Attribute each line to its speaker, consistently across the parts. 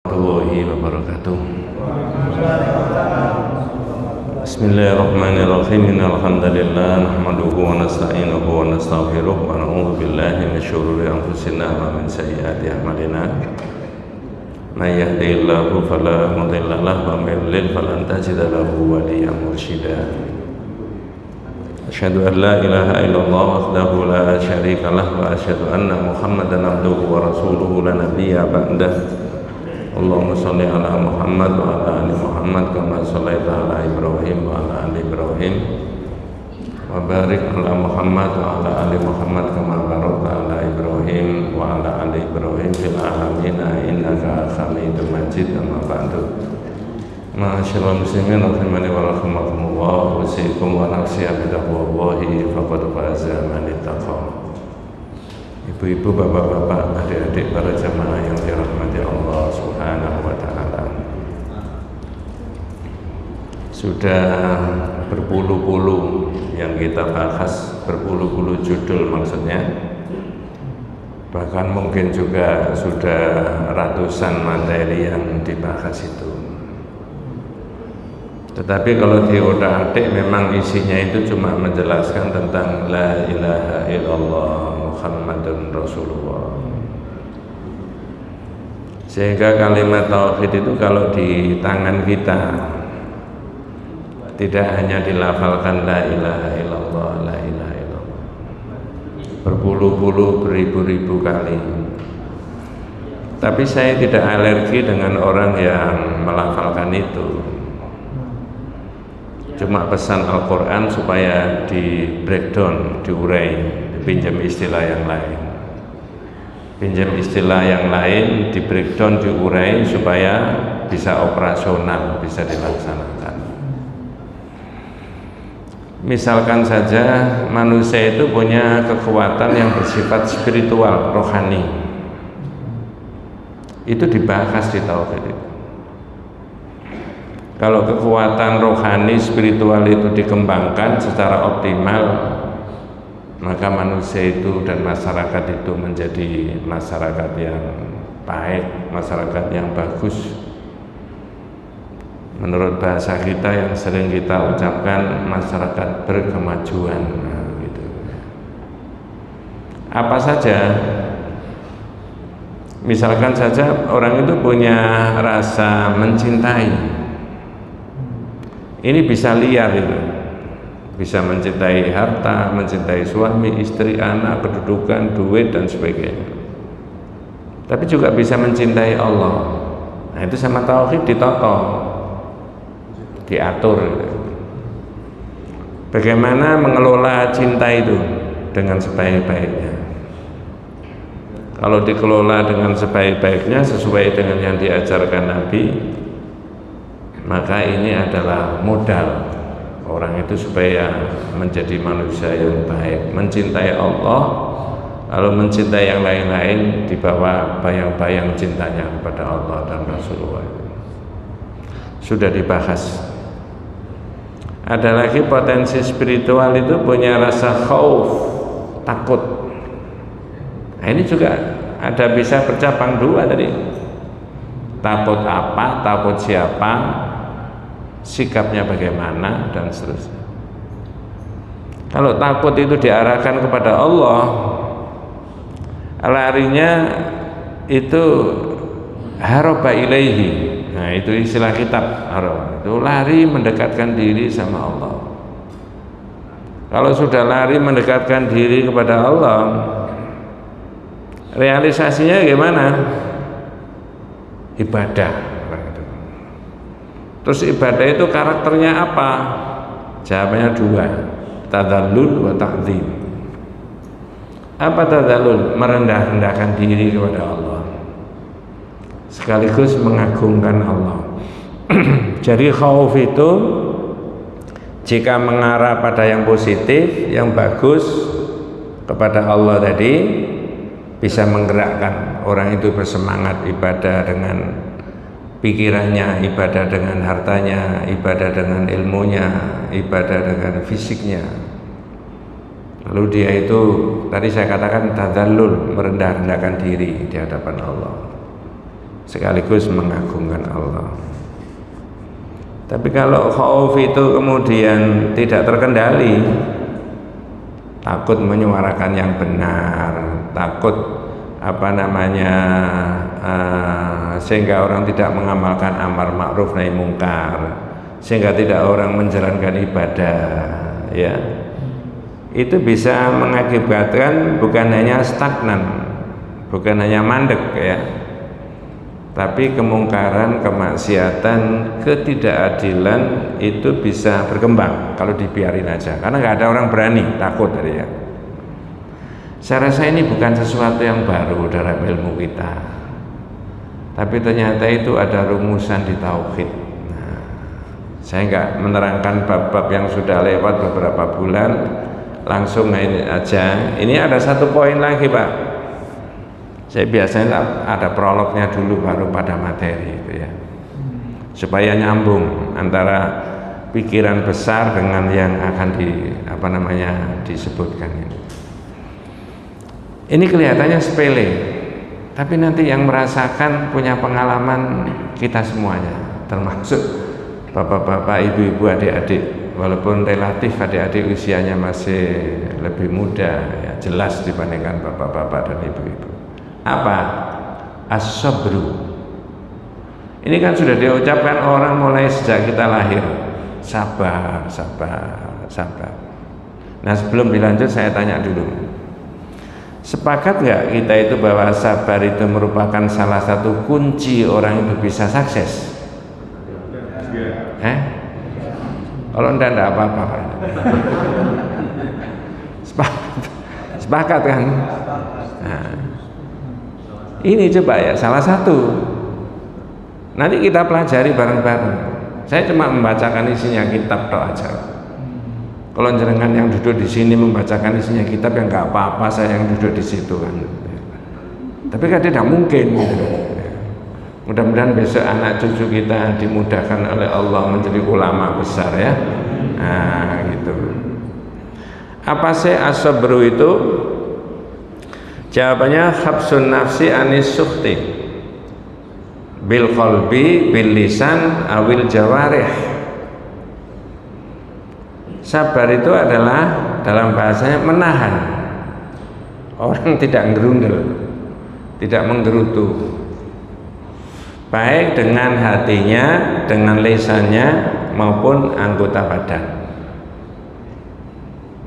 Speaker 1: warahmatullahi wabarakatuh. Bismillahirrahmanirrahim. Innalhamdalillah nahmaduhu wa nasta'inuhu wa nastaghfiruh wa na'udzu billahi min syururi anfusina wa min sayyiati a'malina. May yahdihillahu fala mudilla lahu wa may yudlil falan tajida lahu waliyyan mursyida. Asyhadu an la ilaha illallah wahdahu la syarika lah wa asyhadu anna Muhammadan abduhu wa rasuluhu la nabiyya ba'dah. Allahumma sholli ala Muhammad wa ala ali Muhammad kama shallaita ala Ibrahim wa ala ali Ibrahim wa barik ala Muhammad wa ala ali Muhammad kama barakta ala Ibrahim wa ala ali Ibrahim fil alamin innaka Hamidum Majid. Amma ba'du. Ma'asyiral muslimin rahimani wa rahimakumullah, usikum wa nafsi bittaqwallahi faqad faza man ittaqa. Ibu-ibu, bapak-bapak, adik-adik, para jamaah yang dirahmati Allah Subhanahu wa ta'ala, sudah berpuluh-puluh yang kita bahas, berpuluh-puluh judul maksudnya, bahkan mungkin juga sudah ratusan materi yang dibahas itu. Tetapi kalau diotak-atik memang isinya itu cuma menjelaskan tentang la ilaha illallah Muhammadun Rasulullah. Sehingga kalimat tauhid itu kalau di tangan kita tidak hanya dilafalkan la ilaha illallah, la ilaha illallah berpuluh-puluh, beribu-ribu kali. Tapi saya tidak alergi dengan orang yang melafalkan itu. Cuma pesan Al-Quran supaya di breakdown, diurai, dipinjam istilah yang lain. Pinjam istilah yang lain, di breakdown, diurai supaya bisa operasional, bisa dilaksanakan. Misalkan saja manusia itu punya kekuatan yang bersifat spiritual, rohani. Itu dibahas di tauhid itu. Kalau kekuatan rohani spiritual itu dikembangkan secara optimal, maka manusia itu dan masyarakat itu menjadi masyarakat yang baik, masyarakat yang bagus. Menurut bahasa kita yang sering kita ucapkan, masyarakat berkemajuan. Nah, gitu. Apa saja? Misalkan saja orang itu punya rasa mencintai. Ini bisa liar itu, bisa mencintai harta, mencintai suami, istri, anak, kedudukan, duit dan sebagainya. Tapi juga bisa mencintai Allah. Nah itu sama tauhid ditoto, diatur. Bagaimana mengelola cinta itu dengan sebaik-baiknya? Kalau dikelola dengan sebaik-baiknya sesuai dengan yang diajarkan Nabi, maka ini adalah modal orang itu supaya menjadi manusia yang baik, mencintai Allah, lalu mencintai yang lain-lain di bawah bayang-bayang cintanya kepada Allah dan Rasulullah. Sudah dibahas. Ada lagi potensi spiritual itu punya rasa khauf, takut. Nah ini juga ada bisa bercabang dua tadi. Takut apa, takut siapa, sikapnya bagaimana dan seterusnya. Kalau takut itu diarahkan kepada Allah, larinya itu haraba ilaihi. Nah itu istilah kitab haraba, itu lari mendekatkan diri sama Allah. Kalau sudah lari mendekatkan diri kepada Allah, realisasinya gimana? Ibadah. Terus ibadah itu karakternya apa? Jawabannya dua, tadzallul wa ta'zim. Apa tadzallul? Merendah-rendahkan diri kepada Allah, sekaligus mengagungkan Allah. Jadi khauf itu jika mengarah pada yang positif, yang bagus kepada Allah tadi, bisa menggerakkan orang itu bersemangat ibadah dengan pikirannya, ibadah dengan hartanya, ibadah dengan ilmunya, ibadah dengan fisiknya. Lalu dia itu tadi saya katakan tadzallul, merendah-rendahkan diri di hadapan Allah. sekaligus mengagungkan Allah. Tapi kalau khauf itu kemudian tidak terkendali, takut menyuarakan yang benar, takut sehingga orang tidak mengamalkan amar ma'ruf nahi mungkar, sehingga tidak orang menjalankan ibadah, ya, itu bisa mengakibatkan bukan hanya stagnan, bukan hanya mandek, ya, tapi kemungkaran, kemaksiatan, ketidakadilan itu bisa berkembang kalau dibiarin aja, karena nggak ada orang berani, takut tadi, ya. Saya rasa ini bukan sesuatu yang baru dalam ilmu kita, tapi ternyata itu ada rumusan di tauhid. Nah, saya nggak menerangkan bab-bab yang sudah lewat beberapa bulan, langsung ini aja. Ini ada satu poin lagi, Pak. Saya biasanya ada prolognya dulu baru pada materi itu, ya, supaya nyambung antara pikiran besar dengan yang akan disebutkan ini. Ini kelihatannya sepele, tapi nanti yang merasakan punya pengalaman kita semuanya, termasuk bapak-bapak, ibu-ibu, adik-adik, walaupun relatif adik-adik usianya masih lebih muda, ya, jelas dibandingkan bapak-bapak dan ibu-ibu. Apa? As-sabru. Ini kan sudah diucapkan orang mulai sejak kita lahir, sabar, sabar, sabar. Nah, sebelum dilanjut saya tanya dulu, sepakat nggak kita itu bahwa sabar itu merupakan salah satu kunci orang itu bisa sukses? Kalau enggak apa-apa. Sepakat kan? Nah, ini coba ya, salah satu. Nanti kita pelajari bareng-bareng. Saya cuma membacakan isinya kitab tok aja. Kalau jenengan yang duduk di sini membacakan isinya kitab, yang nggak apa-apa, saya yang duduk di situ kan. Tapi kan tidak mungkin. Mudah-mudahan besok anak cucu kita dimudahkan oleh Allah menjadi ulama besar, ya. Nah, gitu. Apa sih as-sabru itu? Jawabannya habsun nafsi anis sukhti bil qalbi bil lisan awil jawarih. Sabar itu adalah dalam bahasanya menahan orang, tidak ngerundel, tidak menggerutu, baik dengan hatinya, dengan lisannya maupun anggota badan.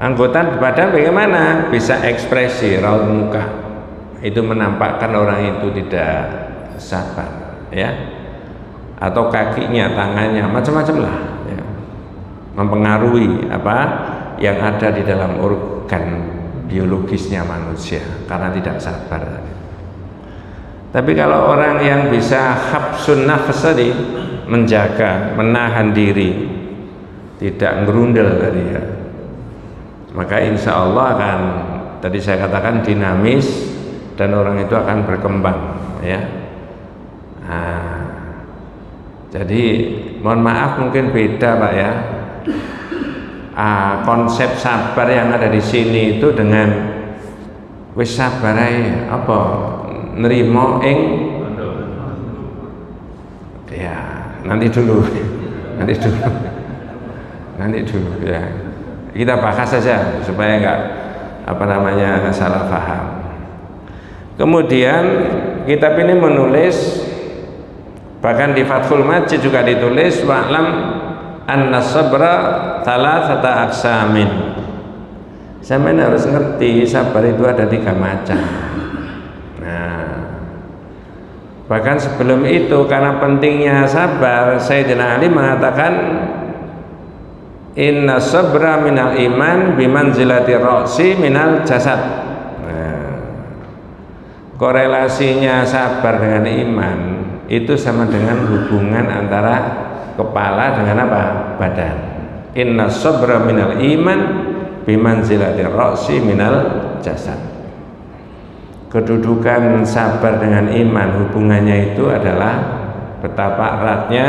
Speaker 1: Anggota badan bagaimana? Bisa ekspresi, raut muka, itu menampakkan orang itu tidak sabar, ya. Atau kakinya, tangannya, macam-macam lah, ya, mempengaruhi apa yang ada di dalam organ biologisnya manusia karena tidak sabar. Tapi kalau orang yang bisa habsun nafs tadi, menjaga, menahan diri, tidak ngerundel tadi, ya, maka insya Allah akan, tadi saya katakan, dinamis dan orang itu akan berkembang, ya. Nah, jadi mohon maaf mungkin beda, Pak, ya. Konsep sabar yang ada di sini itu dengan wis sabar ae apa nerimo ing, ya, nanti dulu ya, kita bahas saja supaya enggak salah paham. Kemudian kitab ini menulis, bahkan di Fathul Majid juga ditulis, wa'lam anna sabra thalathata aqsamin. Sampeyan harus ngerti sabar itu ada 3 macam. Nah, bahkan sebelum itu karena pentingnya sabar, Sayyidina Ali mengatakan inna sabra minal iman bimanzilati ra'si minal jasad. Nah, korelasinya sabar dengan iman itu sama dengan hubungan antara kepala dengan apa? Badan. Inna sabra minal iman bimanzilati ra'si minal jasad. Kedudukan sabar dengan iman, hubungannya itu adalah betapa eratnya,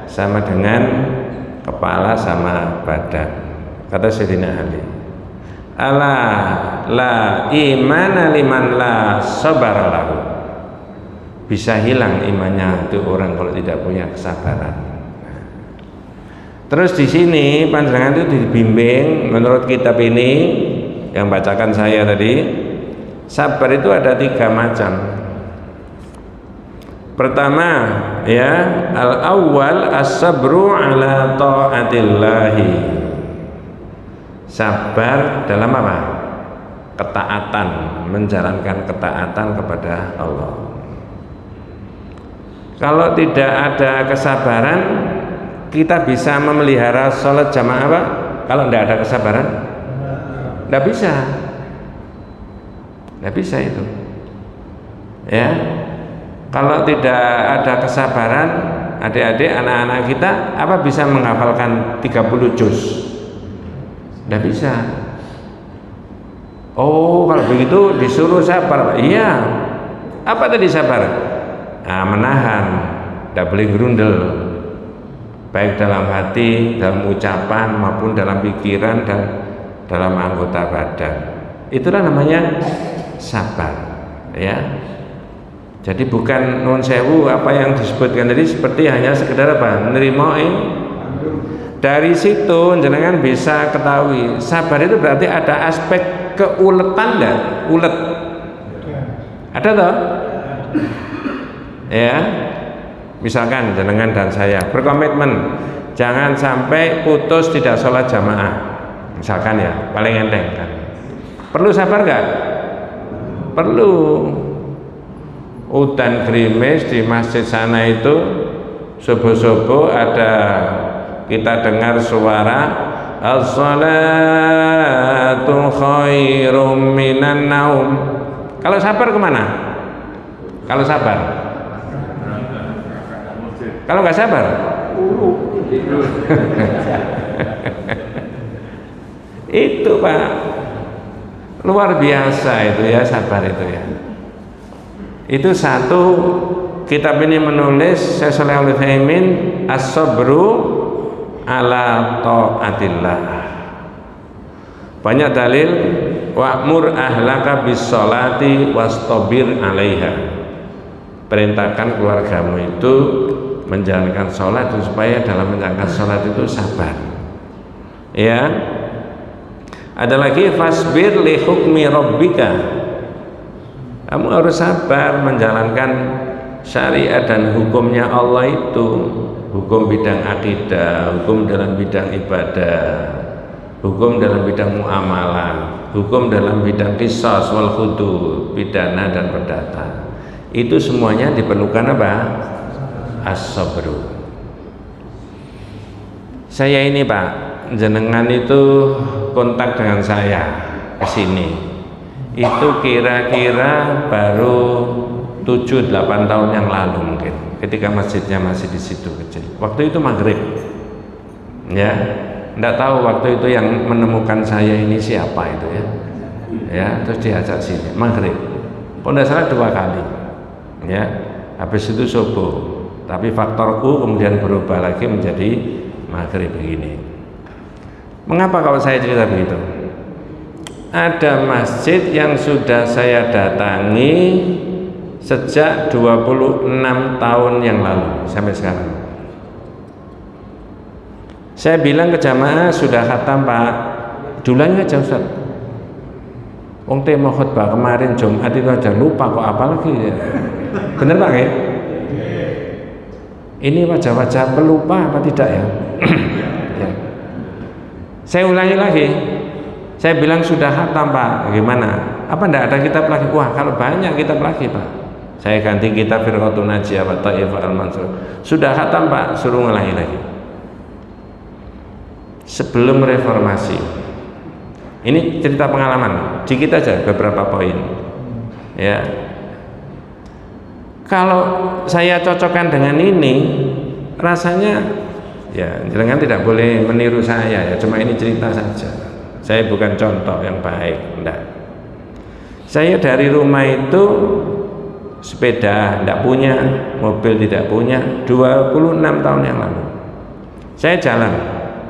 Speaker 1: sama dengan kepala sama badan. Kata Sayyidina Ali, ala la imana liman la sabara lahu. bisa hilang imannya itu orang kalau tidak punya kesabaran. Terus di sini panjenengan itu dibimbing menurut kitab ini yang bacakan saya tadi, sabar itu ada 3 macam. Pertama, ya, al-awwal as-sabru ala ta'atillahi. Sabar dalam apa? Ketaatan, menjalankan ketaatan kepada Allah. Kalau tidak ada kesabaran, kita bisa memelihara sholat jamaah apa? Kalau tidak ada kesabaran, tidak bisa. Tidak bisa itu. Ya. Kalau tidak ada kesabaran, adik-adik, anak-anak kita apa bisa menghafalkan 30 juz? Tidak bisa. Oh, kalau begitu disuruh sabar. Iya. Apa tadi sabar? Nah, menahan, tidak boleh gerundel, baik dalam hati, dalam ucapan maupun dalam pikiran dan dalam anggota badan. Itulah namanya sabar, ya. Jadi bukan non sewu apa yang disebutkan tadi seperti hanya sekedar apa? Nerima Dari situ jenengan bisa ketahui sabar itu berarti ada aspek keuletan enggak? Ulet. Ada toh? Ya. Misalkan jenengan dan saya berkomitmen jangan sampai putus tidak sholat jamaah. Misalkan ya, paling enteng kan. Perlu sabar enggak? Perlu. Udan gerimis di masjid sana itu subuh-subuh ada kita dengar suara as-salatu khairum minan naum. Kalau sabar kemana? Kalau sabar? Kalau nggak sabar? Itu Pak, luar biasa itu ya, sabar itu ya. Itu satu, kitab ini menulis Syekh Shalih Al Utsaimin as-sabru ala taatillah. Banyak dalil, wa'mur ahlaka bis sholati wastabir 'alaiha. Perintahkan keluargamu itu menjalankan sholat supaya dalam menjalankan sholat itu sabar. Ya. Ada lagi fasbir li hukmi rabbika. Kamu harus sabar menjalankan syariat dan hukumnya Allah itu, hukum bidang akidah, hukum dalam bidang ibadah, hukum dalam bidang muamalah, hukum dalam bidang qisas wal hudud, pidana dan perdata. Itu semuanya diperlukan apa? As-sabru. Saya ini Pak, jenengan itu kontak dengan saya ke sini. Itu kira-kira baru 7-8 tahun yang lalu mungkin, ketika masjidnya masih di situ kecil. Waktu itu maghrib, ya, enggak tahu waktu itu yang menemukan saya ini siapa itu ya, ya, terus diajak sini maghrib. Pun tidak salah 2 kali, ya, habis itu subuh. Tapi faktorku kemudian berubah lagi menjadi maghrib begini. Mengapa kalau saya cerita begitu? Ada masjid yang sudah saya datangi sejak 26 tahun yang lalu sampai sekarang. Saya bilang ke jamaah, sudah khatam Pak, dulanya aja Ustaz. Wong tema khutbah kemarin Jumat itu aja lupa kok, apalagi ya. Bener Pak ya? Ini wajah-wajah pelupa apa tidak ya? Ya. Saya ulangi lagi. Saya bilang sudah khatam Pak, gimana? Apa enggak ada kitab lagi? Wah, kalau banyak kitab lagi Pak. Saya ganti kitab Firqatun Najiyah wa Taifah Al-Mansur. Sudah khatam Pak, suruh ngulangi lagi. Sebelum reformasi. Ini cerita pengalaman, dikit aja beberapa poin. Ya. Kalau saya cocokkan dengan ini, rasanya ya jangan tidak boleh meniru saya ya, cuma ini cerita saja. Saya bukan contoh yang baik, enggak. Saya dari rumah itu sepeda enggak punya, mobil tidak punya, 26 tahun yang lalu. Saya jalan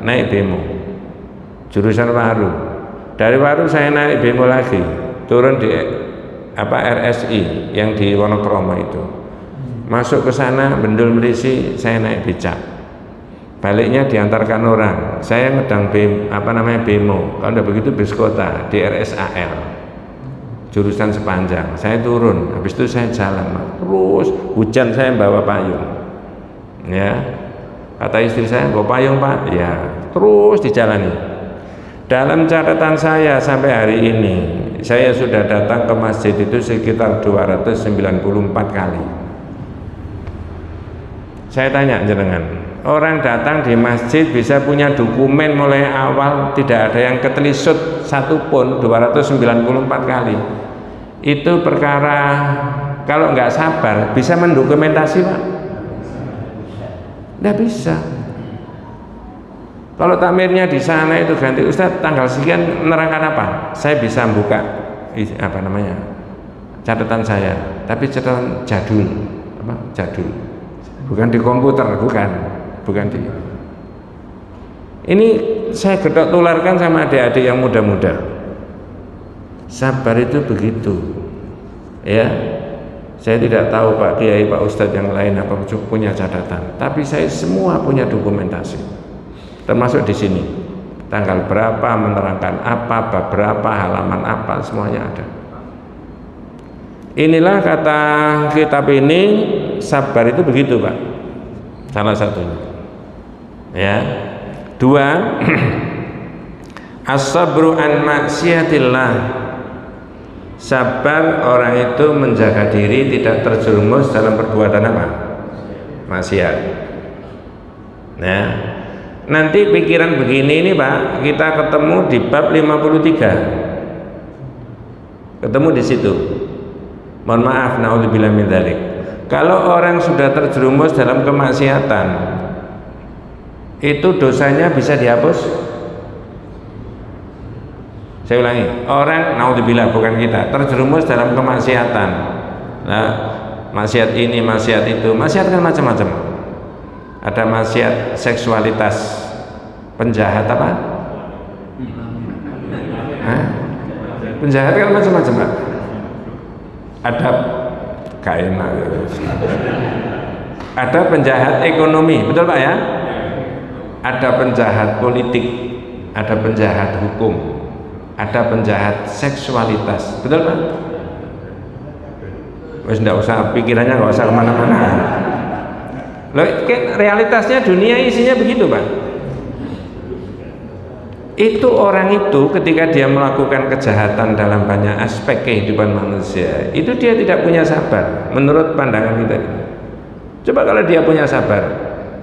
Speaker 1: naik bemo, jurusan Waru. Dari Waru saya naik bemo lagi, turun di RSI yang di Wonokromo itu. Masuk ke sana bendul merisi, saya naik becak. Baliknya diantarkan orang. Saya ngedang bemo. Kalau udah begitu bis kota di RSAL. Jurusan Sepanjang. Saya turun, habis itu saya jalan. Terus hujan saya bawa payung. Ya. Kata istri saya, "Bawa payung, Pak." Ya, terus dijalani. Dalam catatan saya sampai hari ini, saya sudah datang ke masjid itu sekitar 294 kali. Saya tanya jenengan, orang datang di masjid bisa punya dokumen mulai awal, tidak ada yang ketelisut satupun, 294 kali. Itu perkara kalau nggak sabar bisa mendokumentasi, Pak? Nggak bisa. Kalau takmirnya di sana itu ganti Ustadz tanggal sekian menerangkan apa? Saya bisa buka catatan saya, tapi catatan jadul, jadul. Bukan di komputer, bukan di. Ini saya gedok tularkan sama adik-adik yang muda-muda. Sabar itu begitu, ya. Saya tidak tahu Pak Kiai, Pak Ustadz yang lain apa punya catatan, tapi saya semua punya dokumentasi, termasuk di sini. Tanggal berapa menerangkan apa, bab berapa, halaman apa, semuanya ada. Inilah kata kitab ini, sabar itu begitu, Pak. Salah satunya. Ya. 2, as-sabru an maksiatillah. Sabar orang itu menjaga diri tidak terjerumus dalam perbuatan apa? Maksiat. Nah, nanti pikiran begini ini, Pak, kita ketemu di bab 53. Ketemu di situ. Mohon maaf, naudzubillah min dzalik. Kalau orang sudah terjerumus dalam kemaksiatan, itu dosanya bisa dihapus. Saya ulangi, orang naudzubillah bukan kita terjerumus dalam kemaksiatan. Nah, maksiat ini, maksiat itu, maksiat kan macam-macam. Ada maksiat seksualitas, penjahat apa? Penjahat kan macam-macam, Pak. Ada kaina, ada penjahat ekonomi, betul Pak ya? Ada penjahat politik, ada penjahat hukum, ada penjahat seksualitas, betul Pak? Wes nggak usah pikirannya, nggak usah kemana-mana. Loh, realitasnya dunia isinya begitu Pak. Itu orang itu ketika dia melakukan kejahatan dalam banyak aspek kehidupan manusia, itu dia tidak punya sabar menurut pandangan kita. Coba kalau dia punya sabar,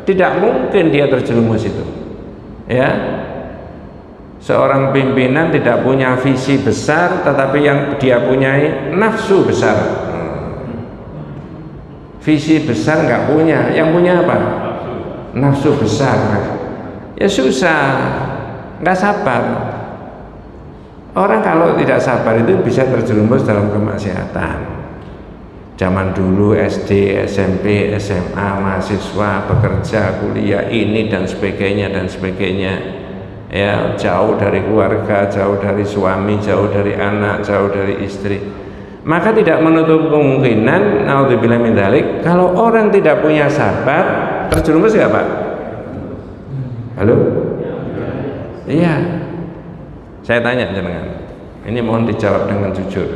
Speaker 1: tidak mungkin dia terjerumus itu. Ya, seorang pimpinan tidak punya visi besar, tetapi yang dia punyai nafsu besar. Visi besar nggak punya, yang punya apa? Nafsu besar. Ya susah. Nggak sabar. Orang kalau tidak sabar itu bisa terjerumus dalam kemaksiatan. Zaman dulu SD, SMP, SMA, mahasiswa, bekerja, kuliah, ini dan sebagainya dan sebagainya. Ya, jauh dari keluarga, jauh dari suami, jauh dari anak, jauh dari istri. Maka tidak menutup kemungkinan, naudzubillah min dzalik, kalau orang tidak punya sabar, terjerumus nggak Pak? Halo? Iya, saya tanya jenengan, ini mohon dijawab dengan jujur.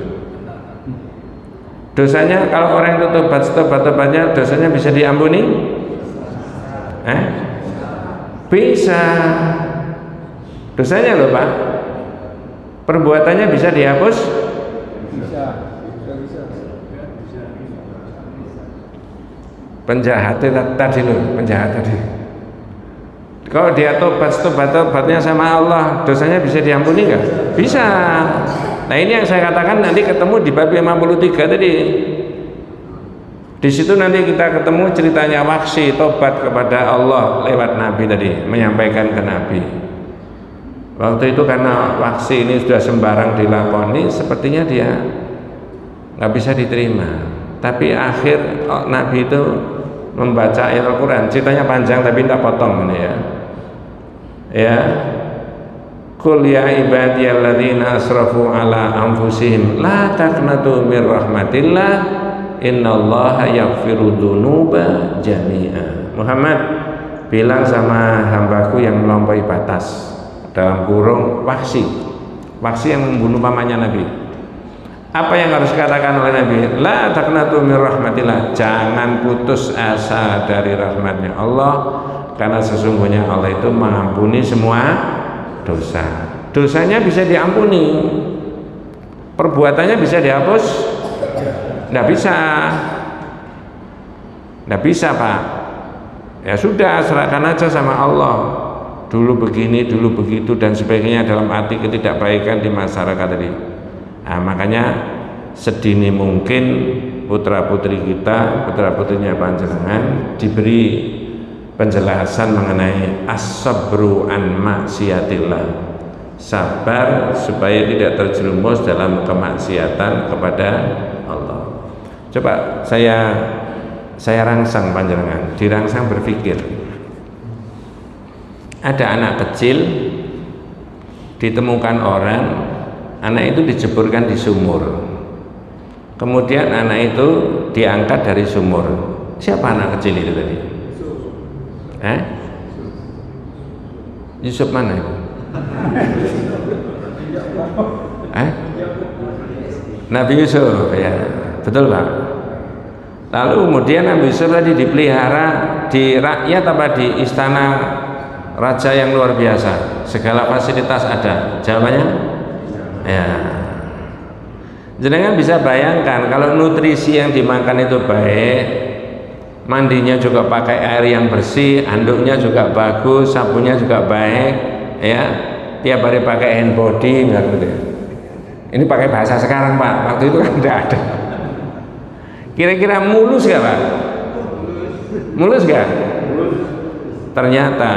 Speaker 1: Dosanya kalau orang itu tobat-tobatnya, dosanya bisa diampuni? Bisa. Dosanya loh Pak, perbuatannya bisa dihapus? Bisa. Penjahat tadi loh, penjahat tadi. Kalau dia tobatnya sama Allah, dosanya bisa diampuni nggak? Bisa. Nah ini yang saya katakan nanti ketemu di bab 53 tadi. Di situ nanti kita ketemu ceritanya Wahsy tobat kepada Allah lewat Nabi tadi, menyampaikan ke Nabi. Waktu itu karena Wahsy ini sudah sembarang dilakoni, sepertinya dia nggak bisa diterima. Tapi akhir Nabi itu membaca ayat Al-Quran, ceritanya panjang tapi tak potong ini ya. Ya, qul ya ibadiyalladzina asrafu ala anfusihim la taqnatu mir rahmatillah innallaha yaghfiru dzunuba jami'a. Muhammad, bilang sama hambaku yang melampaui batas, dalam kurung Wahsy yang membunuh pamannya Nabi. Apa yang harus dikatakan oleh Nabi? La taqnatu min rahmatillah, jangan putus asa dari rahmatnya Allah, karena sesungguhnya Allah itu mengampuni semua dosa. Dosanya bisa diampuni, perbuatannya bisa dihapus? Nggak bisa Pak. Ya sudah, serahkan aja sama Allah. Dulu begini, dulu begitu dan sebagainya, dalam arti ketidakbaikan di masyarakat tadi. Nah, makanya sedini mungkin putra putri kita, putra putrinya panjenengan diberi penjelasan mengenai as-sabru an maksiatillah, sabar supaya tidak terjerumus dalam kemaksiatan kepada Allah. Coba saya rangsang panjenengan, dirangsang berpikir. Ada anak kecil ditemukan orang, anak itu dijeburkan di sumur, kemudian anak itu diangkat dari sumur. Siapa anak kecil itu tadi? Yusuf mana itu? Nabi Yusuf, ya betul Pak. Lalu kemudian Nabi Yusuf tadi dipelihara di rakyat apa di istana raja yang luar biasa, segala fasilitas ada? Jawabannya ya. Jenengan bisa bayangkan kalau nutrisi yang dimakan itu baik, mandinya juga pakai air yang bersih, handuknya juga bagus, sabunnya juga baik, ya, tiap hari pakai hand body, gitu. Ini pakai bahasa sekarang Pak, waktu itu kan tidak ada. Kira-kira mulus gak Pak? Mulus gak? Ternyata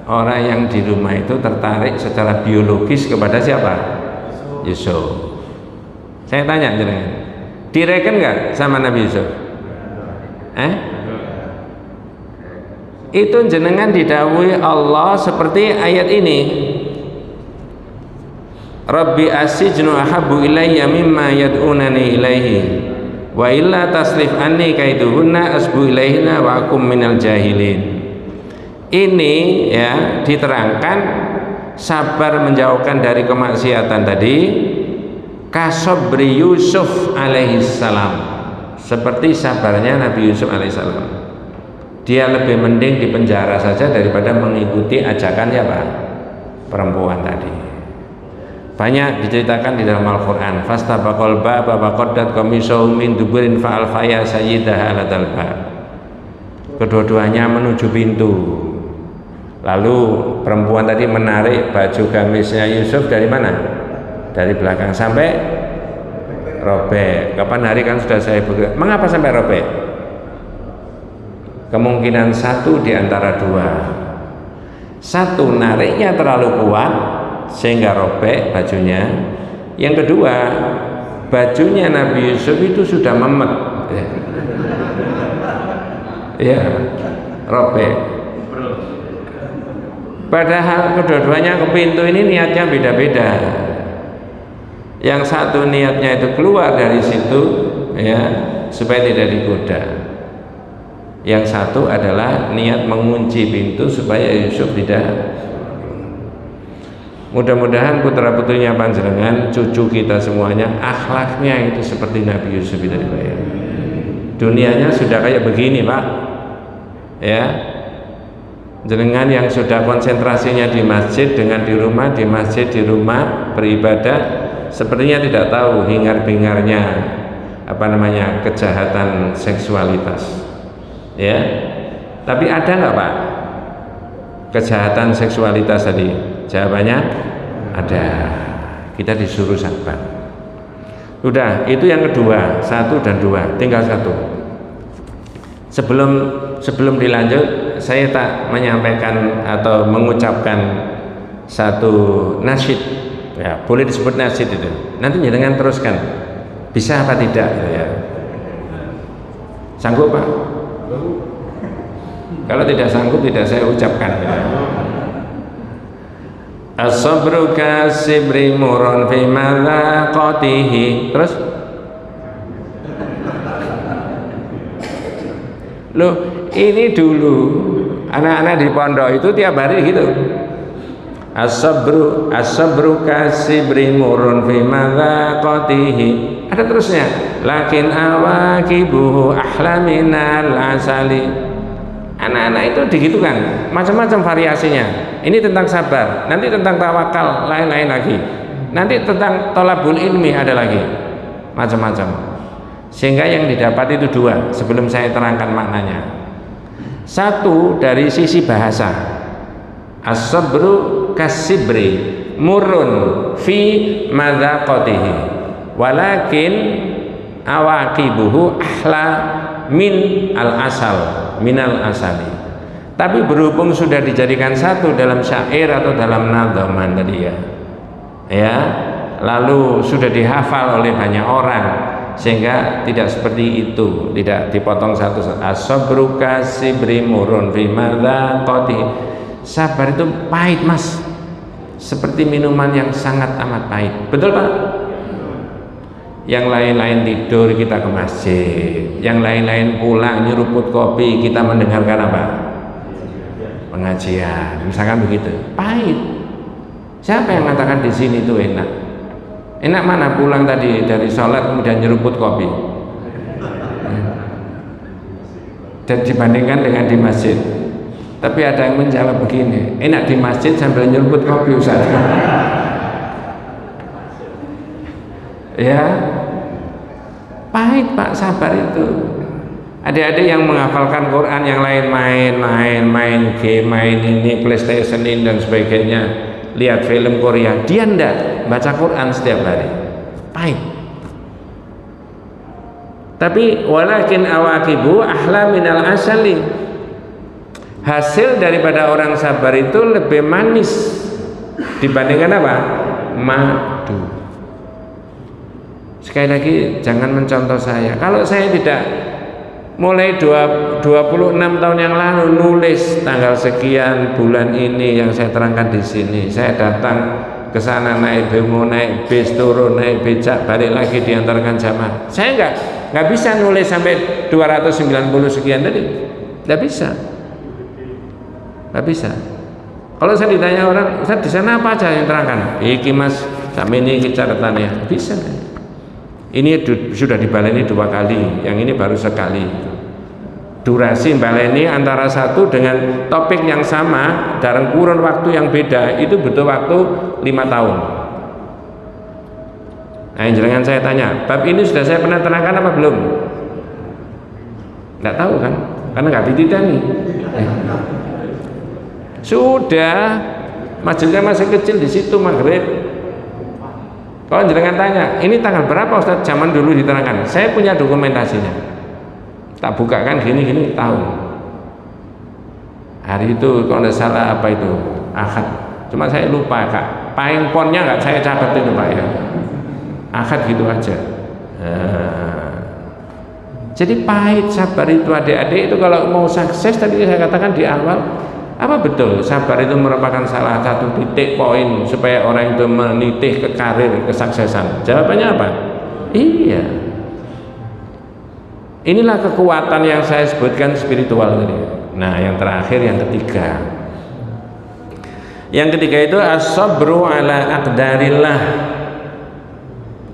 Speaker 1: orang yang di rumah itu tertarik secara biologis kepada siapa? Yusuf. Saya tanya jenengan, direken gak sama Nabi Yusuf? Itu jenengan didhawuhi Allah seperti ayat ini, Rabbi asijnu ahabbu ilayya mimma yad'unani ilaihi wa illa tasrif anni kaiduhunna asbu ilaihina wa akum minal jahilin. Ini ya diterangkan sabar menjauhkan dari kemaksiatan tadi kasobri Yusuf alaihissalam, seperti sabarnya Nabi Yusuf alaihissalam. Dia lebih mending di penjara saja daripada mengikuti ajakan siapa? Perempuan tadi. Banyak diceritakan di dalam Al-Quran. Fastabaqal baba faqaddat qamisahu min duburin fa'alfaya sayyidaha aladal bab. Kedua-duanya menuju pintu. Lalu perempuan tadi menarik baju gamisnya Yusuf dari mana? Dari belakang sampai robek. Kapan hari kan sudah saya berkata, mengapa sampai robek? Kemungkinan satu di antara dua. Satu, nariknya terlalu kuat sehingga robek bajunya. Yang kedua, bajunya Nabi Yusuf itu sudah memet, ya, robek. Padahal kedua-duanya ke pintu ini niatnya beda-beda. Yang satu niatnya itu keluar dari situ, ya, supaya tidak digoda. Yang satu adalah niat mengunci pintu supaya Yusuf tidak. Mudah-mudahan putra-putrinya panjenengan, cucu kita semuanya, akhlaknya itu seperti Nabi Yusuf itu dibayar. Dunianya sudah kayak begini Pak, ya. Jenengan yang sudah konsentrasinya di masjid dengan di rumah, di masjid di rumah beribadah, sepertinya tidak tahu hingar-bingarnya kejahatan seksualitas, ya. Tapi ada nggak Pak kejahatan seksualitas tadi? Jawabannya ada. Kita disuruh sabar. Udah, itu yang kedua, 1 dan 2, tinggal 1. Sebelum dilanjut, saya tak menyampaikan atau mengucapkan satu nasyid, ya boleh disebut nasyid itu. Nanti jangan teruskan, bisa apa tidak, ya. Sanggup Pak? Kalau tidak sanggup tidak saya ucapkan. Ya. As-sabru kasibri murun fi madaqatihi. Terus Loh, ini dulu anak-anak di pondok itu tiap hari gitu. As-sabru kasibri murun fi madzaqatihi. Ada terusnya. Lakin awaqibuhu ahla minal asali. Anak-anak itu digitukan, macam-macam variasinya. Ini tentang sabar, nanti tentang tawakal, lain-lain lagi. Nanti tentang thalabul ilmi ada lagi. Macam-macam. Sehingga yang didapat itu dua sebelum saya terangkan maknanya. Satu dari sisi bahasa. As-sabru kasibri murun fi madzaqatihi walakin awaqibuhu ahla min al-asal minal asali. Tapi berhubung sudah dijadikan satu dalam syair atau dalam nadhaman tadi ya, lalu sudah dihafal oleh banyak orang sehingga tidak seperti itu, tidak dipotong satu. As-sabru kasibri murun fi madzaqatihi. Sabar itu pahit mas, seperti minuman yang sangat amat pahit. Betul pak? Yang lain-lain tidur kita ke masjid, yang lain-lain pulang nyeruput kopi, kita mendengarkan apa? Pengajian, misalkan begitu. Pahit. Siapa yang mengatakan di sini itu enak? Enak mana pulang tadi dari sholat kemudian nyeruput kopi? Dan dibandingkan dengan di masjid. Tapi ada yang menjawab begini, enak di masjid sambil nyeruput kopi Ustaz. Ya, pahit pak sabar itu. Adik-adik yang menghafalkan Quran, yang lain main game, main ini PlayStation ini dan sebagainya, lihat film Korea, dia ndak baca Quran setiap hari, pahit. Tapi walakin awaqibu ahla minal asali. Hasil daripada orang sabar itu lebih manis dibandingkan apa? Madu. Sekali lagi jangan mencontoh saya. Kalau saya tidak mulai 26 tahun yang lalu nulis tanggal sekian bulan ini yang saya terangkan di sini, saya datang ke sana naik bemo, naik bis, turun, naik becak, balik lagi diantarkan jamaah. Saya nggak bisa nulis sampai 290 sekian tadi, nggak bisa. Nggak bisa. Kalau saya ditanya orang, Ustaz di sana apa aja yang terangkan? Iki mas, sampai ini catatannya bisa. Ini sudah dibaleni 2 kali, yang ini baru sekali. Durasi baleni antara satu dengan topik yang sama dalam kurun waktu yang beda itu butuh waktu 5 tahun. Nah, jangan saya tanya, bab ini sudah saya pernah terangkan apa belum? Nggak tahu kan? Karena nggak dititani. Sudah, majelisnya masih kecil di situ maghrib. Kalau jenengan tanya, ini tanggal berapa Ustaz? Zaman dulu diterangkan. Saya punya dokumentasinya. Tak bukakan gini tahu. Hari itu kalau tidak salah apa itu? Ahad. Cuma saya lupa kak. Paling ponnya nggak saya catat itu pak ya. Ahad gitu aja. Jadi pahit sabar itu adik-adik itu kalau mau sukses tadi saya katakan di awal. Apa betul sabar itu merupakan salah satu titik poin supaya orang itu menitih ke karir kesuksesan? Jawabannya apa? Iya. Inilah kekuatan yang saya sebutkan spiritual tadi. Nah, yang terakhir yang ketiga. Yang ketiga itu as-sabru ala aqdarillah.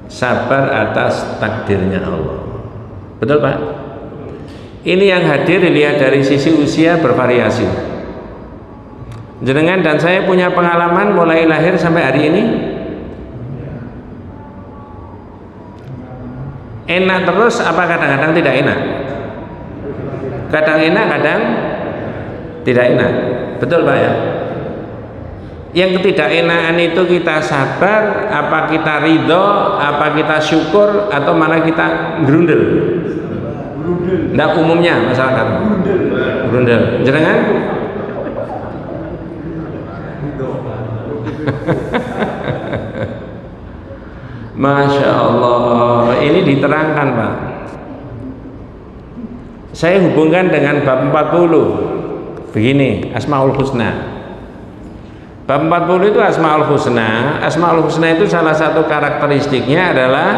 Speaker 1: Sabar atas takdirnya Allah. Betul Pak? Ini yang hadir dilihat dari sisi usia bervariasi. Jenengan dan saya punya pengalaman mulai lahir sampai hari ini enak terus apa kadang-kadang tidak enak? Kadang enak, kadang tidak enak. Betul Pak ya? Yang ketidakenaan itu kita sabar, apa kita ridho, apa kita syukur, atau malah kita gerundel? Nggak umumnya masyarakat gerundel. Jenengan? Masya Allah, ini diterangkan Pak. Saya hubungkan dengan bab 40. Begini, Asmaul Husna. Bab 40 itu Asmaul Husna. Asmaul Husna itu salah satu karakteristiknya adalah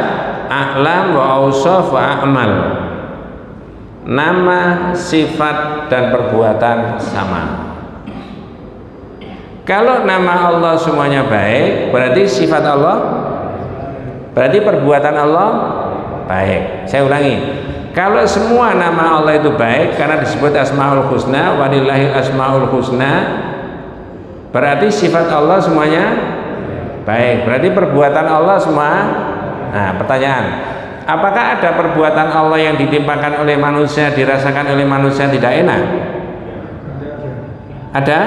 Speaker 1: a'lam wa awsaf wa a'mal. nama, sifat, dan perbuatan sama. Kalau nama Allah semuanya baik, berarti sifat Allah, berarti perbuatan Allah baik. Saya ulangi, kalau semua nama Allah itu baik karena disebut Asmaul Husna, walillahil asmaul husna, berarti sifat Allah semuanya baik, berarti perbuatan Allah semua. Nah, pertanyaan, apakah ada perbuatan Allah yang ditimpakan oleh manusia, dirasakan oleh manusia tidak enak? Ada?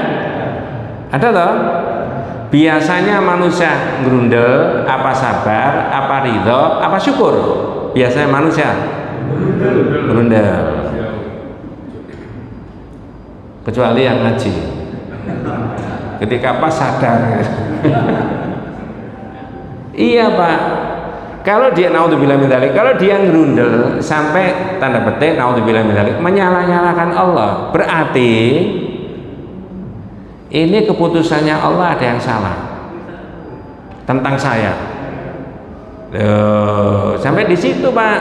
Speaker 1: Ada toh? Biasanya manusia ngerundel, apa sabar, apa ridho, apa syukur? Biasanya manusia ngerundel. Kecuali yang ngaji. Ketika pas sadar. Iya Pak. Kalau dia naudzubillah min dzalik, kalau dia ngerundel sampai tanda petik naudzubillah min dzalik menyalah-nyalahkan Allah, berarti ini keputusannya Allah ada yang salah tentang saya. Sampai di situ Pak.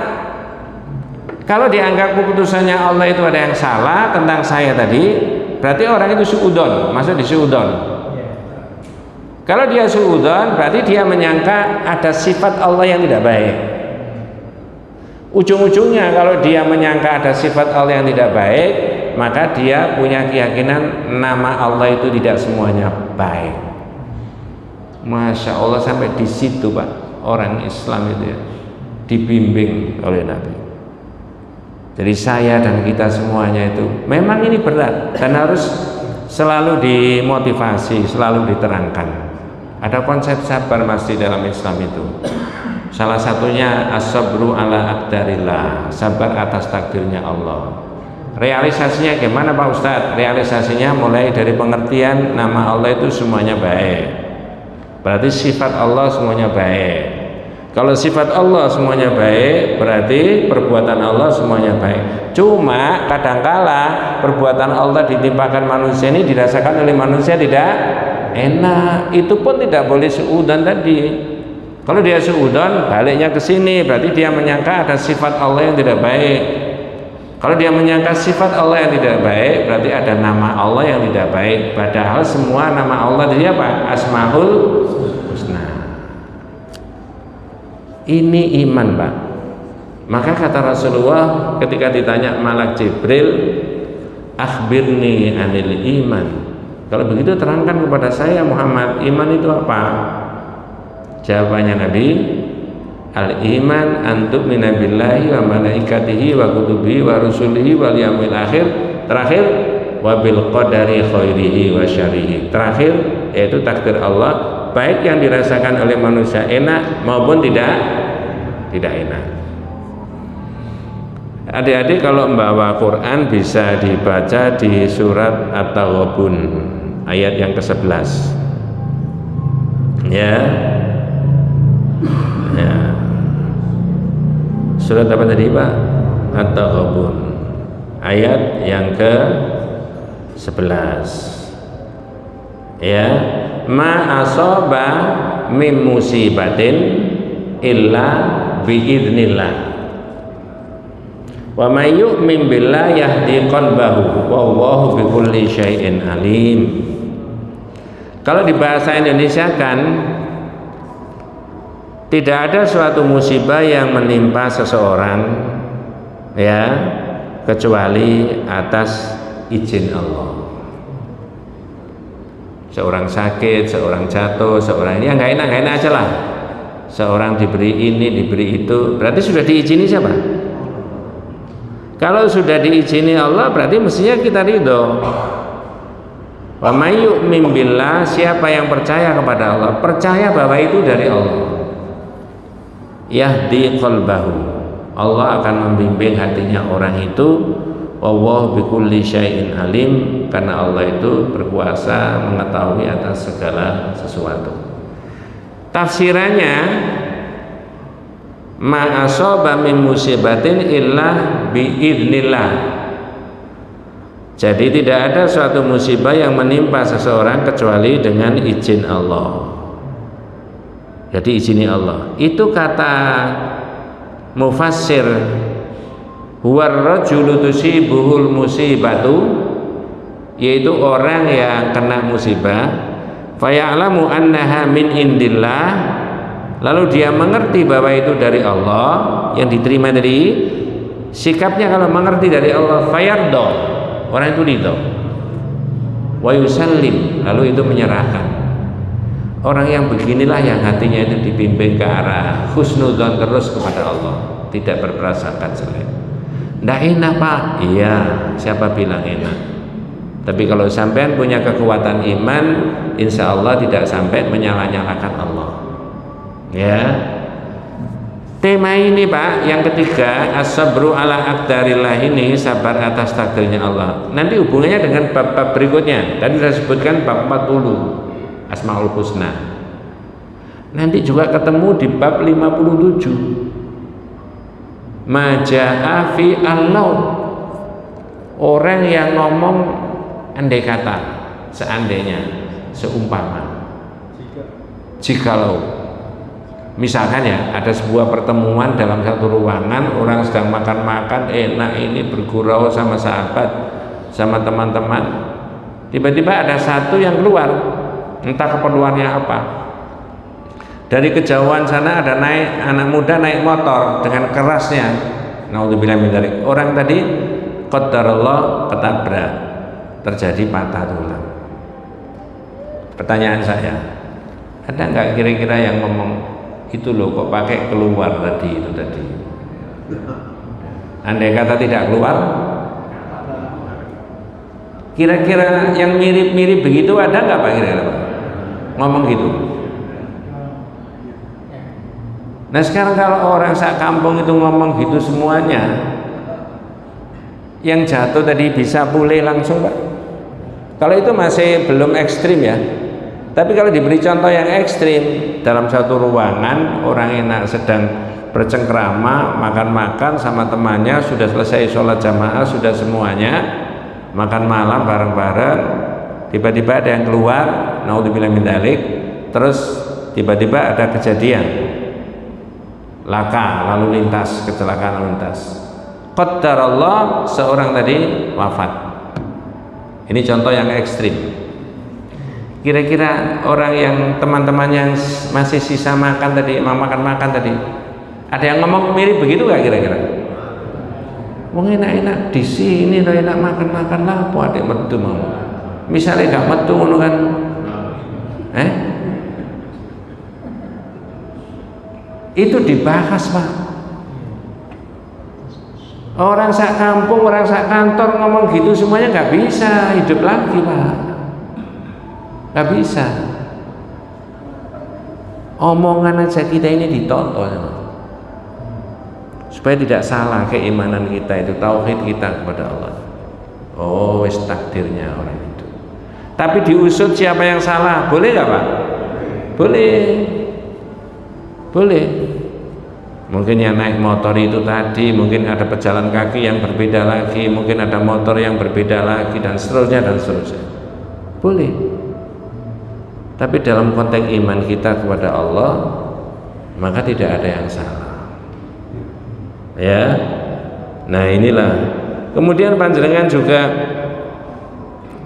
Speaker 1: Kalau dianggap keputusannya Allah itu ada yang salah tentang saya tadi, berarti orang itu suudon, masuk di suudon. Kalau dia suudon, berarti dia menyangka ada sifat Allah yang tidak baik. Ujung-ujungnya kalau dia menyangka ada sifat Allah yang tidak baik, maka dia punya keyakinan nama Allah itu tidak semuanya baik. Masya Allah, sampai di situ Pak, orang Islam itu ya, dibimbing oleh Nabi. Jadi saya dan kita semuanya itu memang ini berat dan harus selalu dimotivasi, selalu diterangkan. Ada konsep sabar masih dalam Islam itu. Salah satunya as-sabru ala aqdarillah, sabar atas takdirnya Allah. Realisasinya gimana Pak Ustadz? Realisasinya mulai dari pengertian nama Allah itu semuanya baik. Berarti sifat Allah semuanya baik. Kalau sifat Allah semuanya baik, berarti perbuatan Allah semuanya baik. Cuma kadangkala perbuatan Allah ditimpakan manusia ini dirasakan oleh manusia tidak enak. Itu pun tidak boleh suudzon tadi. Kalau dia suudzon, baliknya ke sini, berarti dia menyangka ada sifat Allah yang tidak baik. Kalau dia menyangka sifat Allah yang tidak baik, berarti ada nama Allah yang tidak baik. Padahal semua nama Allah dia apa? Asmaul Husna. Ini iman Pak. Maka kata Rasulullah ketika ditanya malak Jibril, akhbirni anil iman. Kalau begitu terangkan kepada saya Muhammad, iman itu apa? Jawabannya Nabi, al-iman an tu'mina billahi wa malaikatihi wa kutubihi wa rusulihi wal yaumil akhir. Terakhir, wa bil qadari khairihi wa syarrihi. Terakhir yaitu takdir Allah, baik yang dirasakan oleh manusia enak maupun tidak enak. Adik-adik kalau membawa Quran bisa dibaca di surat At-Taghabun ayat yang ke-11. Ya. Surat apa tadi Pak? At-Taghabun ayat yang ke-11. Ya, ma asaba min musibatin illa biidznillah wa may yu'min billahi yahdi qalbahu wallahu bikulli syai'in alim. Kalau di bahasa Indonesia kan tidak ada suatu musibah yang menimpa seseorang ya kecuali atas izin Allah. Seorang sakit, seorang jatuh, seorang ini nggak enak aja lah. Seorang diberi ini, diberi itu, berarti sudah diizini siapa? Kalau sudah diizini Allah, berarti mestinya kita ridho. Wa may yu'min billah, siapa yang percaya kepada Allah, percaya bahwa itu dari Allah. Yahdi qalbahu, Allah akan membimbing hatinya orang itu. Wallahu bikulli syai'in alim, karena Allah itu berkuasa mengetahui atas segala sesuatu. Tafsirannya ma asaba min musibatin illa biidznillah. Jadi tidak ada suatu musibah yang menimpa seseorang kecuali dengan izin Allah. Jadi izin Allah. Itu kata mufassir Huwar rajulu tusibuhul musibatu, yaitu orang yang kena musibah, faya'lamu annaha min indillah, lalu dia mengerti bahwa itu dari Allah, yang diterima dari sikapnya kalau mengerti dari Allah, fayardo, orang itu ridho, wa yusallim, lalu itu menyerahkan. Orang yang beginilah yang hatinya itu dibimbing ke arah husnudzon terus kepada Allah, tidak berprasangka jelek. Nggak enak Pak, iya, siapa bilang enak? Tapi kalau sampean punya kekuatan iman, insya Allah tidak sampai menyala-nyalakan Allah. Ya. Tema ini Pak, yang ketiga, as-sabru ala aqdarillah, ini sabar atas takdirnya Allah. Nanti hubungannya dengan bab-bab berikutnya. Tadi saya sebutkan bab 40. Asmaul Husna. Nanti juga ketemu di bab 57. Maja'a fi al-laut. Orang yang ngomong andai kata, seandainya, seumpama. Jikalau misalkan ya, ada sebuah pertemuan dalam satu ruangan, orang sedang makan-makan enak ini, bergurau sama sahabat, sama teman-teman. Tiba-tiba ada satu yang keluar, entah keperluannya apa. Dari kejauhan sana ada anak muda naik motor dengan kerasnya. Naudzubillah min dzalik. Orang tadi qadarullah ketabrak, terjadi patah tulang. Pertanyaan saya, ada nggak kira-kira yang ngomong itu loh kok pakai keluar tadi itu tadi? Andai kata tidak keluar, kira-kira yang mirip-mirip begitu ada nggak Pak kira-kira Pak? Ngomong gitu. Nah sekarang kalau orang sak kampung itu ngomong gitu semuanya, yang jatuh tadi bisa pulih langsung Pak. Kalau itu masih belum ekstrim ya. Tapi kalau diberi contoh yang ekstrim, dalam satu ruangan orang enak sedang bercengkrama, makan-makan sama temannya, sudah selesai sholat jamaah, sudah semuanya, makan malam bareng-bareng, tiba-tiba ada yang keluar, naudzubillah min dzalik, terus tiba-tiba ada kejadian laka, lalu lintas, kecelakaan lalu lintas. Qadarallah, seorang tadi wafat. Ini contoh yang ekstrim. Kira-kira orang yang teman-teman yang masih sisa makan tadi, makan tadi, ada yang ngomong mirip begitu gak kira-kira? Wong enak-enak di sini, enak makan-makan lah, apa adek metu mau. Misalnya gak metu ngono kan, itu dibahas Pak. Orang sak kampung, orang sak kantor ngomong gitu semuanya nggak bisa hidup lagi Pak, nggak bisa. Omongan aja kita ini ditonton supaya tidak salah keimanan kita itu, tauhid kita kepada Allah. Oh wis takdirnya orang itu. Tapi diusut siapa yang salah, boleh nggak Pak? Boleh. Boleh. Mungkin yang naik motor itu tadi, mungkin ada pejalan kaki yang berbeda lagi, mungkin ada motor yang berbeda lagi, dan seterusnya dan seterusnya. Boleh. Tapi dalam konteks iman kita kepada Allah, maka tidak ada yang salah. Ya. Nah, inilah. Kemudian panjenengan juga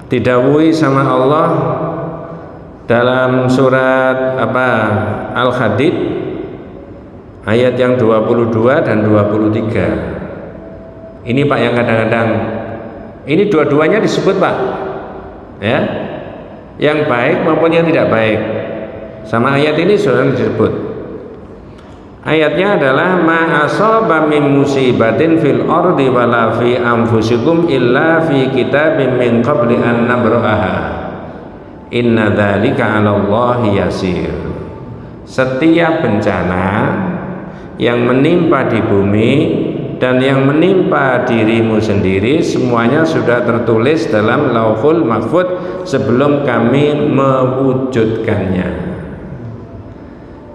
Speaker 1: didhawuhi sama Allah dalam surat Al-Hadid ayat yang 22 dan 23. Ini Pak yang kadang-kadang ini dua-duanya disebut Pak, ya, yang baik maupun yang tidak baik. Sama ayat ini sudah disebut. Ayatnya adalah ma asaba min musibatin fil ardi wala fi anfusikum illa fi kitabim min qabli an nabra'aha. Inna dzalika 'alallahi yasir. Setiap bencana yang menimpa di bumi dan yang menimpa dirimu sendiri semuanya sudah tertulis dalam Lauhul Mahfuz sebelum kami mewujudkannya.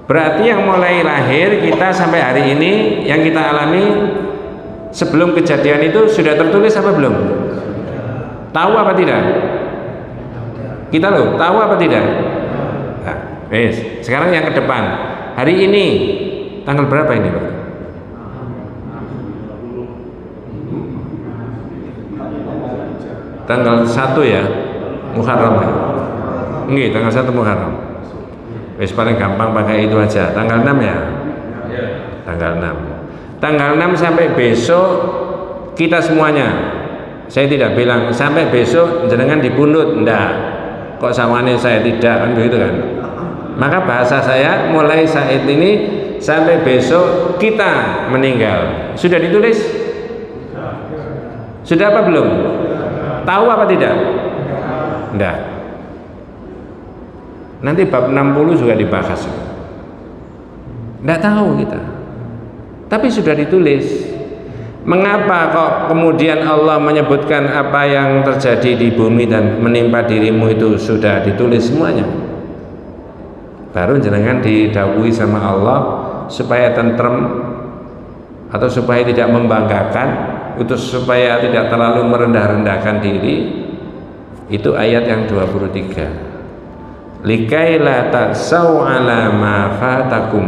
Speaker 1: Berarti yang mulai lahir kita sampai hari ini yang kita alami sebelum kejadian itu sudah tertulis apa belum? Tahu apa tidak? Kita loh, tahu apa tidak? Nah, sekarang yang ke depan. Hari ini tanggal berapa ini Pak? Tanggal 1 ya Muharram ya? Nggih, tanggal 1 Muharram. Wis paling gampang pakai itu aja. Tanggal 6 ya? Tanggal 6. Tanggal 6 sampai besok kita semuanya. Saya tidak bilang sampai besok jenengan dipundhut, ndak. Kok samane saya tidak, kan begitu kan? Maka bahasa saya mulai saat ini sampai besok kita meninggal. Sudah ditulis? Sudah apa belum? Tahu apa tidak? Ndak. Nanti bab 60 juga dibahas. Ndak tahu kita. Tapi sudah ditulis. Mengapa kok kemudian Allah menyebutkan apa yang terjadi di bumi dan menimpa dirimu itu sudah ditulis semuanya? Baru jenengan didhawuhi sama Allah supaya tentrem atau supaya tidak membanggakan, itu supaya tidak terlalu merendah-rendahkan diri. Itu ayat yang 23. Likaila ta'sau ala ma fatakum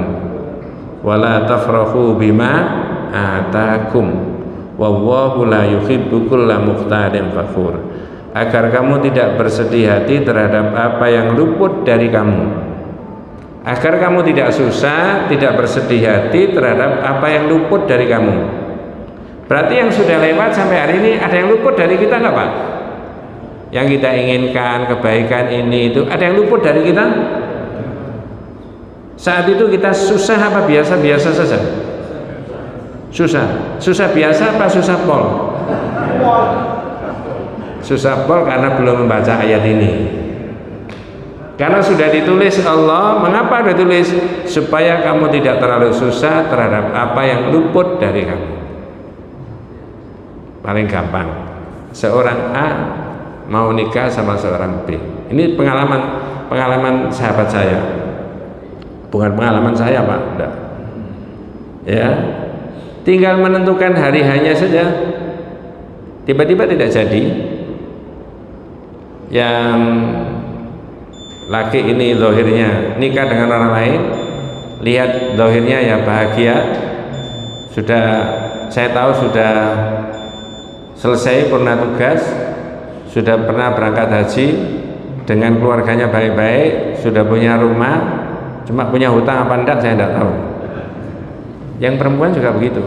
Speaker 1: wala tafrahu bima atakum wallahu la yuhibbu kulla mukhtalin fakhur. Agar kamu tidak bersedih hati terhadap apa yang luput dari kamu, agar kamu tidak susah, tidak bersedih hati terhadap apa yang luput dari kamu. Berarti yang sudah lewat sampai hari ini ada yang luput dari kita nggak Pak? Yang kita inginkan, kebaikan ini itu ada yang luput dari kita? Saat itu kita susah apa biasa-biasa saja? Susah biasa apa susah pol? Susah pol karena belum membaca ayat ini. Karena sudah ditulis Allah, mengapa ditulis? Supaya kamu tidak terlalu susah terhadap apa yang luput dari kamu. Paling gampang, seorang A mau nikah sama seorang B. Ini pengalaman sahabat saya, bukan pengalaman saya Pak. Enggak. Ya, tinggal menentukan hari hanya saja, tiba-tiba tidak jadi. Yang laki ini zahirnya nikah dengan orang lain, lihat zahirnya ya bahagia, sudah saya tahu sudah selesai purna tugas, sudah pernah berangkat haji dengan keluarganya baik-baik, sudah punya rumah, cuma punya hutang apa enggak saya tidak tahu. Yang perempuan juga begitu.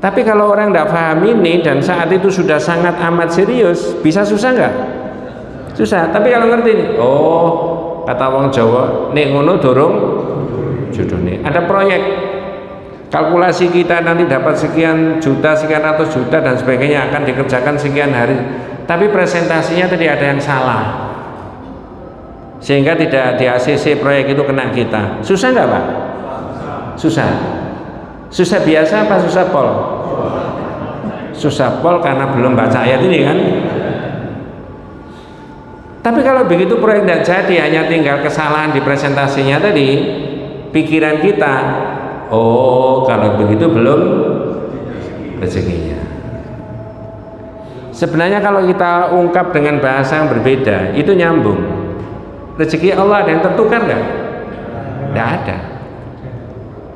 Speaker 1: Tapi kalau orang tidak paham ini dan saat itu sudah sangat amat serius, bisa susah nggak? Susah. Tapi kalau ngerti nih, oh kata wong Jawa, nek ngono dorong judulnya. Ada proyek, kalkulasi kita nanti dapat sekian juta, sekian ratus juta dan sebagainya akan dikerjakan sekian hari. Tapi presentasinya tadi ada yang salah, sehingga tidak di ACC proyek itu kena kita. Susah nggak Pak? Susah. Susah biasa apa susah pol? Susah pol karena belum baca ayat ini kan. Tapi kalau begitu proyek tidak jadi, hanya tinggal kesalahan di presentasinya tadi, pikiran kita, oh kalau begitu belum rezekinya. Sebenarnya kalau kita ungkap dengan bahasa yang berbeda, itu nyambung. Rezeki Allah ada yang tertukar nggak? Tidak ada.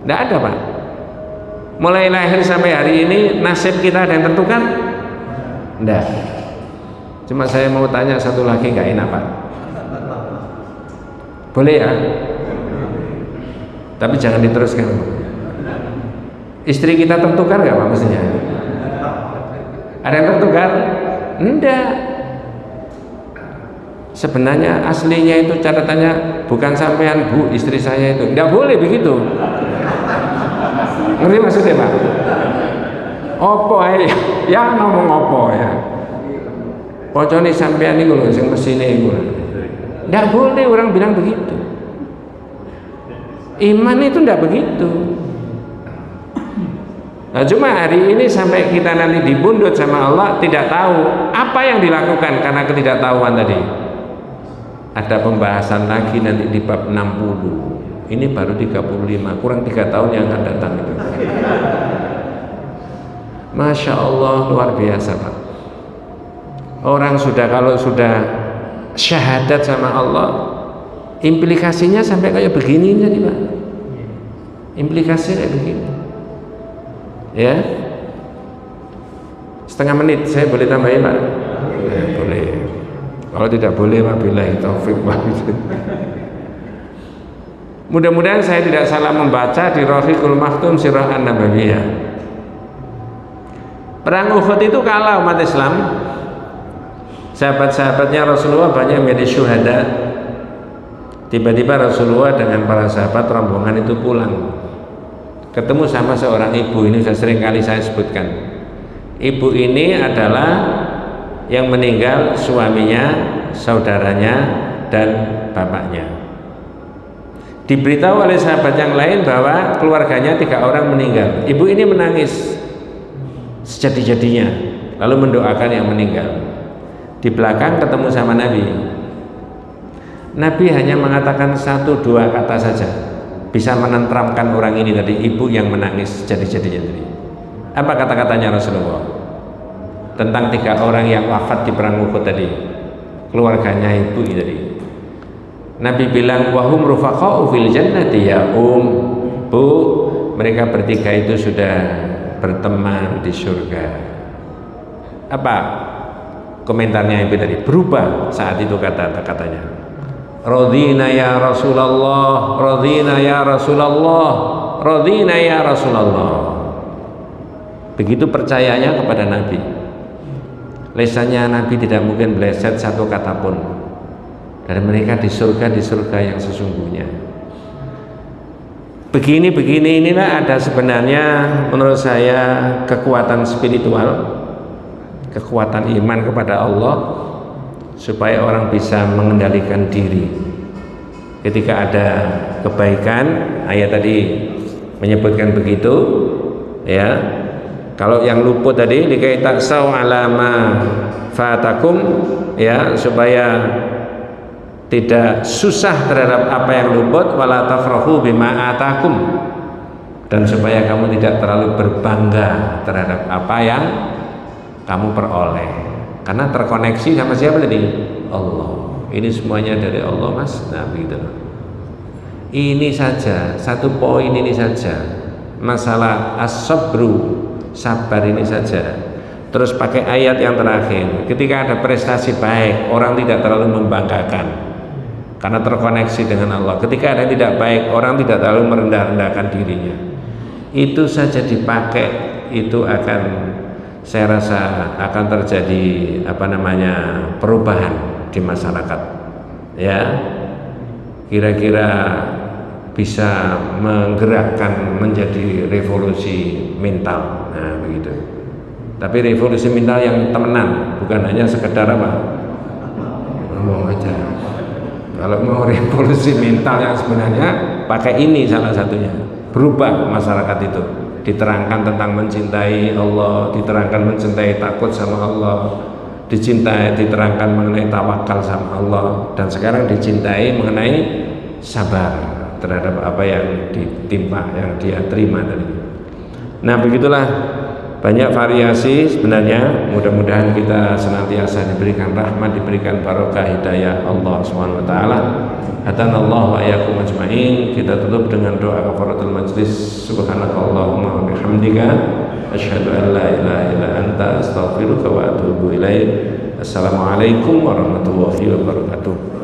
Speaker 1: Tidak ada Pak. Mulai lahir sampai hari ini nasib kita ada yang tertukar? Tidak. Cuma saya mau tanya satu lagi, nggak enak Pak? Boleh ya? Tapi jangan diteruskan. Istri kita tertukar nggak Pak mestinya? Ada yang tertukar? Enggak. Sebenarnya aslinya itu catatannya bukan sampean Bu, istri saya itu. Enggak boleh begitu. Ngerti maksudnya Pak? Opo ya ngomong opo ya. Pocone sampean niku lho sing mesine iku. Ndak boleh orang bilang begitu. Iman itu ndak begitu. Nah, cuma hari ini sampai kita nanti dibundut sama Allah tidak tahu apa yang dilakukan karena ketidaktahuan tadi. Ada pembahasan lagi nanti di bab 60. Ini baru 35, kurang 3 tahun yang akan datang itu. Masya Allah, luar biasa Pak. Orang kalau sudah syahadat sama Allah, implikasinya sampai kayak begini jadi Pak. Implikasinya kayak begini. Ya. setengah menit saya boleh tambahin Pak? Boleh. Kalau tidak boleh wabillahi taufik. Mudah-mudahan saya tidak salah membaca di Rahiqul Maktum Sirah An-Nabawiyah. Perang Uhud itu kalah umat Islam. Sahabat-sahabatnya Rasulullah banyak menjadi syuhada. Tiba-tiba Rasulullah dengan para sahabat rombongan itu pulang, ketemu sama seorang ibu. Ini sudah sering kali saya sebutkan. Ibu ini adalah yang meninggal suaminya, saudaranya, dan bapaknya. Diberitahu oleh sahabat yang lain bahwa keluarganya 3 orang meninggal. Ibu ini menangis sejadi-jadinya, lalu mendoakan yang meninggal. Di belakang ketemu sama Nabi. Nabi hanya mengatakan 1-2 kata saja, bisa menenteramkan orang ini tadi, ibu yang menangis sejadi-jadinya tadi. Apa kata-katanya Rasulullah tentang 3 orang yang wafat di perang Uhud tadi, keluarganya ibu ini tadi? Nabi bilang, wahum rufaqa'u fil jannati ya Bu, mereka bertiga itu sudah berteman di surga. Apa komentarnya ibu tadi? Berubah saat itu katanya. Radina ya Rasulullah, radina ya Rasulullah, radina ya Rasulullah. Begitu percayanya kepada Nabi. Lesannya Nabi tidak mungkin meleset satu kata pun. Dan mereka di surga yang sesungguhnya. Begini inilah ada sebenarnya menurut saya kekuatan spiritual, kekuatan iman kepada Allah, supaya orang bisa mengendalikan diri. Ketika ada kebaikan, ayat tadi menyebutkan begitu, ya. Kalau yang luput tadi likai taksau alama fatakum, ya, supaya tidak susah terhadap apa yang luput, wala tafrahu bima atakum, dan supaya kamu tidak terlalu berbangga terhadap apa yang kamu peroleh, karena terkoneksi sama siapa tadi? Allah. Ini semuanya dari Allah, Mas. Nah begitu. Ini saja, satu poin ini saja, masalah as-sabru, sabar ini saja. Terus pakai ayat yang terakhir, ketika ada prestasi baik, orang tidak terlalu membanggakan karena terkoneksi dengan Allah. Ketika ada yang tidak baik, orang tidak terlalu merendah-rendahkan dirinya. Itu saja dipakai, itu akan, saya rasa akan terjadi perubahan di masyarakat. Ya, kira-kira bisa menggerakkan menjadi revolusi mental. Nah begitu. Tapi revolusi mental yang temenan, bukan hanya sekedar ngomong aja. Kalau mau revolusi mental yang sebenarnya, pakai ini salah satunya. Berubah masyarakat itu, diterangkan tentang mencintai Allah, diterangkan mencintai takut sama Allah, diterangkan mengenai tawakal sama Allah, dan sekarang dicintai mengenai sabar terhadap apa yang ditimpa, yang dia terima tadi. Nah begitulah, banyak variasi sebenarnya. Mudah-mudahan kita senantiasa diberikan rahmat, diberikan barokah hidayah Allah Subhanahu wa taala. Hadanallahu wa iyyakum ajmain. Kita tutup dengan doa kafaratul majlis. Subhanakallahumma wa bihamdika asyhadu an la ilaha illa anta astaghfiruka wa atubu ilaik. Assalamualaikum warahmatullahi wabarakatuh.